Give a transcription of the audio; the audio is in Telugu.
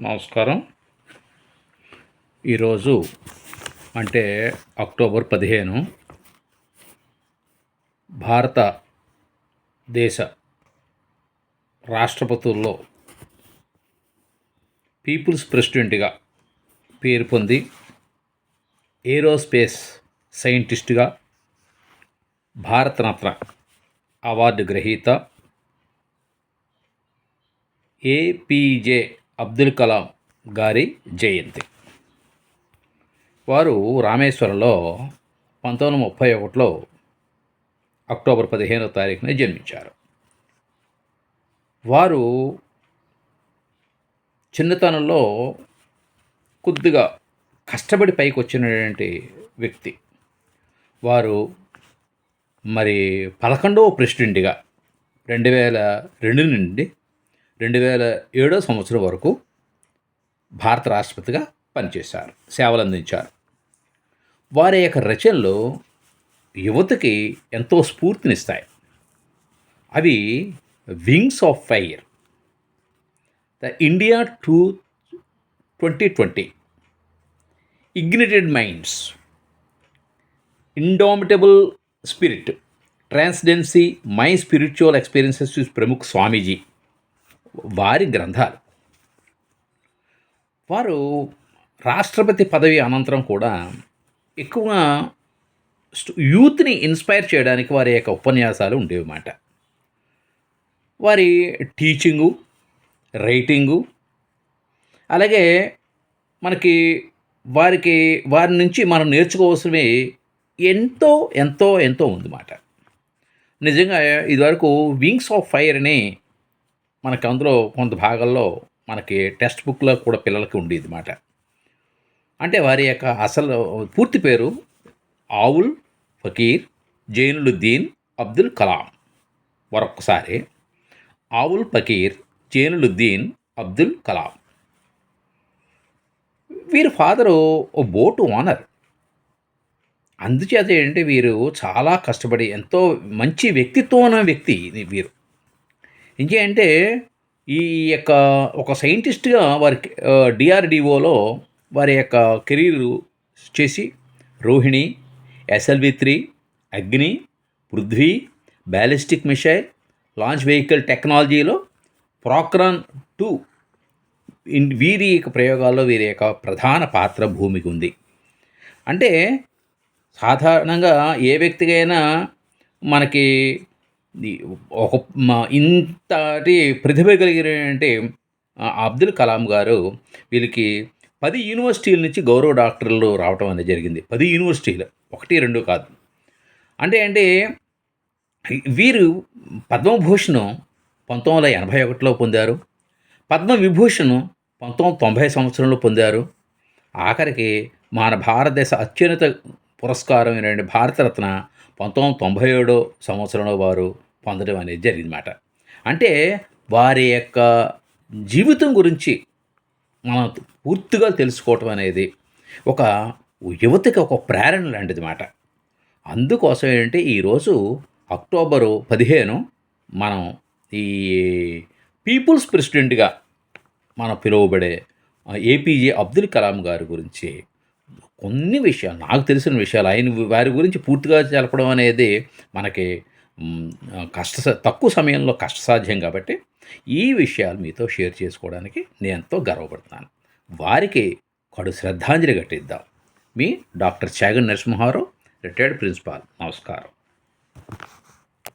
నమస్కారం. ఈరోజు అంటే అక్టోబర్ 15 భారతదేశ రాష్ట్రపతుల్లో పీపుల్స్ ప్రెసిడెంట్గా పేరు పొంది ఏరోస్పేస్ సైంటిస్టుగా భారతరత్న అవార్డు గ్రహీత ఏపీజే అబ్దుల్ కలాం గారి జయంతి. వారు రామేశ్వరంలో 1931లో అక్టోబర్ 15వ తారీఖున జన్మించారు. వారు చిన్నతనంలో కొద్దిగా కష్టపడి పైకి వచ్చినటువంటి వ్యక్తి. వారు 11వ ప్రెసిడెంట్గా 2002 నుండి 2007 సంవత్సరం వరకు భారత రాష్ట్రపతిగా పనిచేశారు, సేవలు అందించారు. వారి యొక్క రచనలు యువతకి ఎంతో స్ఫూర్తినిస్తాయి. అవి wings of fire, the India 2020, ignited minds, indomitable spirit, transcendence, my spiritual experiences with Pramukh Swamiji వారి గ్రంథాలు. వారు రాష్ట్రపతి పదవి అనంతరం కూడా ఎక్కువగా యూత్ని ఇన్స్పైర్ చేయడానికి వారి యొక్క ఉపన్యాసాలు ఉండేవన్నమాట. వారి టీచింగు, రైటింగు, అలాగే వారి నుంచి మనం నేర్చుకోవాల్సినవి ఎంతో ఎంతో ఎంతో ఉందన్నమాట. నిజంగా ఇదివరకు వింగ్స్ ఆఫ్ ఫైర్ అని మనకి అందులో కొంత భాగాల్లో మనకి టెక్స్ట్ బుక్లో కూడా పిల్లలకి ఉండేది అన్నమాట. అంటే వారి యొక్క అసలు పూర్తి పేరు ఆవుల్ ఫకీర్ జైనులుద్దీన్ అబ్దుల్ కలాం. మరొకసారి ఆవుల్ ఫకీర్ జైనులుద్దీన్ అబ్దుల్ కలాం. వీరి ఫాదరు ఓ బోటు ఓనర్. అందుచేత ఏంటంటే వీరు చాలా కష్టపడి ఎంతో మంచి వ్యక్తిత్వం ఉన్న వ్యక్తి వీరు. ఇంకేంటే ఈ యొక్క ఒక సైంటిస్ట్గా వారికి డిఆర్డిఓలో వారి యొక్క కెరీరు చేసి రోహిణి, SLV-3, అగ్ని, Prithvi, ballistic missile, launch vehicle టెక్నాలజీలో పోఖ్రాన్ 2 వీరి యొక్క ప్రయోగాల్లో వీరి యొక్క ప్రధాన పాత్ర భూమికి ఉంది. అంటే సాధారణంగా ఏ వ్యక్తికైనా మనకి ఒక ఇంతటి ప్రతిభ కలిగినటువంటి అబ్దుల్ కలాం గారు వీళ్ళకి 10 యూనివర్సిటీల నుంచి గౌరవ డాక్టర్లు రావటం అనేది జరిగింది. 10 యూనివర్సిటీలు, 1, 2 కాదు. అంటే వీరు పద్మభూషణ్ 1981లో పొందారు. పద్మవిభూషణ్ 1990 సంవత్సరంలో పొందారు. ఆఖరికి మన భారతదేశ అత్యున్నత పురస్కారమైనటువంటి భారతరత్న 1997 సంవత్సరంలో వారు పొందడం అనేది జరిగిందన్నమాట. అంటే వారి యొక్క జీవితం గురించి మనం పూర్తిగా తెలుసుకోవటం అనేది ఒక యువతకి ఒక ప్రేరణ లాంటిది మాట. అందుకోసం ఏంటంటే ఈరోజు అక్టోబరు 15 మనం ఈ పీపుల్స్ ప్రెసిడెంట్గా మనం పిలువబడే ఏపీజే అబ్దుల్ కలాం గారి గురించి కొన్ని విషయాలు, నాకు తెలిసిన విషయాలు వారి గురించి పూర్తిగా తెలపడం అనేది మనకి తక్కువ సమయంలో కష్టసాధ్యం. కాబట్టి ఈ విషయాలు మీతో షేర్ చేసుకోవడానికి నేను ఎంతో గర్వపడుతున్నాను. వారికి కడు శ్రద్ధాంజలి ఘటిద్దాం. మీ doctor Chaganti Narasimharao, retired principal. నమస్కారం.